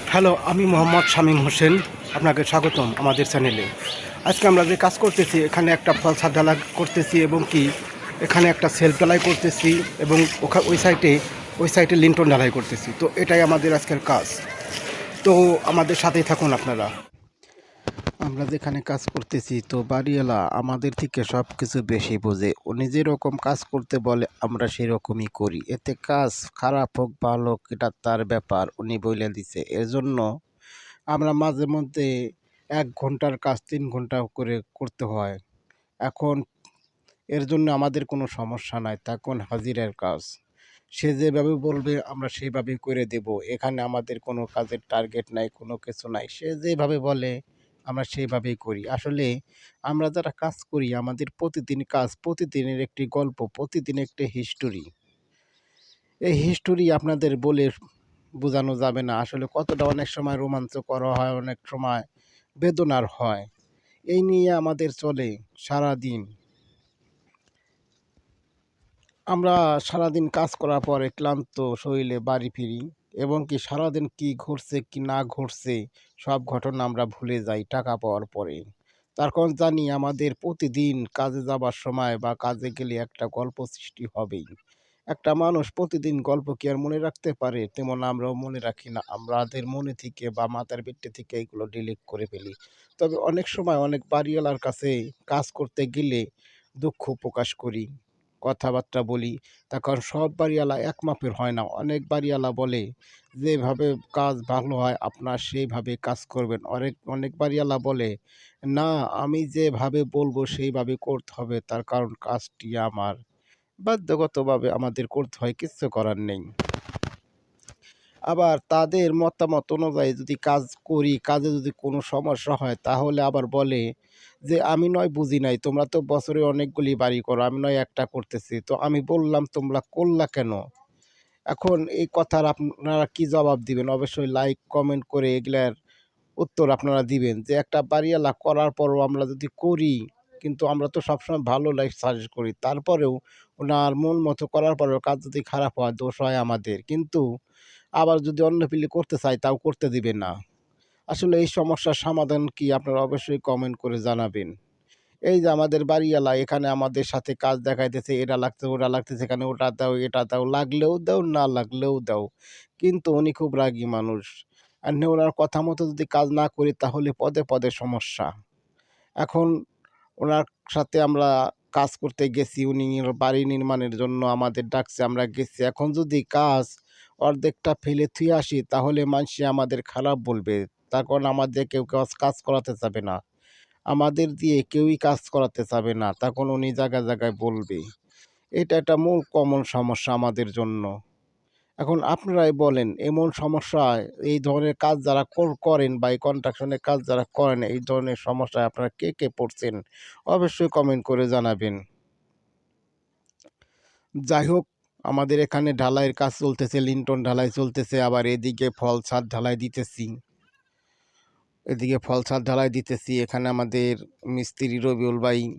Hello, আমি মোহাম্মদ শামীম হোসেন। আপনাকে স্বাগতম আমাদের চ্যানেলে। আজকে আমরা যে কাজ করতেছি, এখানে একটা ফল ছাদ ঢালাই করতেছি এবং কি এখানে একটা সেলফ ঢালাই করতেছি এবং ওই সাইডে লিন্টন ঢালাই করতেছি। তো এটাই আমাদের আজকের কাজ। তো আমাদের সাথেই থাকুন আপনারা। আমরা যেখানে কাজ করতেছি, তো বাড়িওয়ালা আমাদের থেকে সব কিছু বেশি বোঝে। উনি যেরকম কাজ করতে বলে আমরা সেরকমই করি। এতে কাজ খারাপ হোক ভালো হোক এটা তার ব্যাপার, উনি বলে দিছে। এজন্য আমরা মাঝে মধ্যে ১ ঘন্টার কাজ ৩ ঘন্টা করে করতে হয়। এখন এর জন্য আমাদের কোনো সমস্যা নাই। তখন হাজিরার কাজ। সে যেভাবে বলবে আমরা সেইভাবেই করে দেব। এখানে আমাদের কোনো কাজের টার্গেট নাই, কোনো কিছু নাই। সে যেভাবে বলে আমরা সেইভাবেই করি। আসলে আমরা যারা কাজ করি আমাদের প্রতিদিন কাজ, প্রতিদিনের একটি গল্প, প্রতিদিন একটি হিস্টোরি। এই হিস্টোরি আপনাদের বলে বোঝানো যাবে না। আসলে কতটা অনেক সময় রোমাঞ্চকর হয়, অনেক সময় বেদনার হয়। এই নিয়ে আমাদের চলে সারাদিন। আমরা সারাদিন কাজ করার পরে ক্লান্ত শরীরে বাড়ি ফিরি এবং কি সারাদিন কি ঘটছে কি না ঘটছে সব ঘটনা আমরা ভুলে যাই টাকা পাওয়ার পরে। তার কারণ জানি আমাদের প্রতিদিন কাজে যাবার সময় বা কাজে গেলে একটা গল্প সৃষ্টি হবেই। একটা মানুষ প্রতিদিন গল্প কি আর মনে রাখতে পারে? তেমন আমরাও মনে রাখি না। আমাদের মনে থেকে বা মাথার ভিতর থেকে এগুলো ডিলিট করে ফেলি। তবে অনেক সময় অনেক বাড়িওয়ালার কাছে কাজ করতে গেলে দুঃখ প্রকাশ করি, কথাবার্তা বলি। তার কারণ সব বাড়িওয়ালা এক মাপের হয় না। অনেক বাড়িওয়ালা বলে, "যেভাবে কাজ ভালো হয় আপনার সেইভাবে কাজ করবেন।" অনেক অনেক বাড়িওয়ালা বলে, "না, আমি যেভাবে বলবো সেইভাবে করতে হবে। তার কারণ কাজটি আমার।" বাধ্যগতভাবে আমাদের করতে হয়, কিচ্ছু করার নেই। আবার তাদের মতামত অনুযায়ী যদি কাজ করি, কাজে যদি কোনো সমস্যা হয় তাহলে আবার বলে যে, "আমি নয় বুঝি নাই, তোমরা তো বছরে অনেকগুলি বাড়ি করো, আমি নয় একটা করতেছি। তো আমি বললাম তোমরা করলা কেন?" এখন এই কথার আপনারা কি জবাব দিবেন? অবশ্যই লাইক, কমেন্ট করে এগুলার উত্তর আপনারা দিবেন যে একটা বাড়িওয়ালা করার পরও আমরা যদি করি, কিন্তু আমরা তো সবসময় ভালো লাইফ সাজেস্ট করি। তারপরেও উনার মন মতো করার পরেও কাজ যদি খারাপ হয়, দোষ হয় আমাদের। কিন্তু আবার যদি অন্য পিলে করতে চাই, তাও করতে দিবে না। আসলে এই সমস্যার সমাধান কি আপনারা অবশ্যই কমেন্ট করে জানাবেন। এই যে আমাদের বাড়িওয়ালা এখানে আমাদের সাথে কাজ দেখাইতেছে, এটা লাগছে, ওটা লাগতেছে, এখানে ওটা দাও, এটা দাও, লাগলেও দাও, না লাগলেও দাও। কিন্তু উনি খুব রাগী মানুষ। আর ওনার কথা মতো যদি কাজ না করি তাহলে পদে, পদে সমস্যা। এখন ওনার সাথে আমরা কাজ করতে গেছি, উনি বাড়ি নির্মাণের জন্য আমাদের ডাকছে, আমরা গেছি। এখন যদি কাজ অর্ধেকটা ফেলে থুয়ে আসি তাহলে মানসে আমাদের খারাপ বলবে। তার কারণ আমাদের কেউ কাজ করাতে চাবে না। আমাদের দিয়ে কেউই কাজ করাতে চাবে না। তখন উনি জায়গায়, জায়গায় বলবে। এটা একটা মূল কমন সমস্যা আমাদের জন্য। এখন আপনারাই বলেন এমন সমস্যায় এই ধরনের কাজ যারা করেন বা এই কন্সট্রাকশনের কাজ যারা করেন এই ধরনের সমস্যায় আপনারা কে, কে পড়ছেন? অবশ্যই কমেন্ট করে জানাবেন। যাই হোক, আমাদের এখানে ঢালাইয়ের কাজ চলতেছে, লিন্টন ঢালাই চলতেছে। আবার এদিকে ফল ছাদ ঢালাই দিতেছি। এদিকে ফল ছাদ ঢালাই দিতেছি। এখানে আমাদের মিস্ত্রি রবিউল ভাই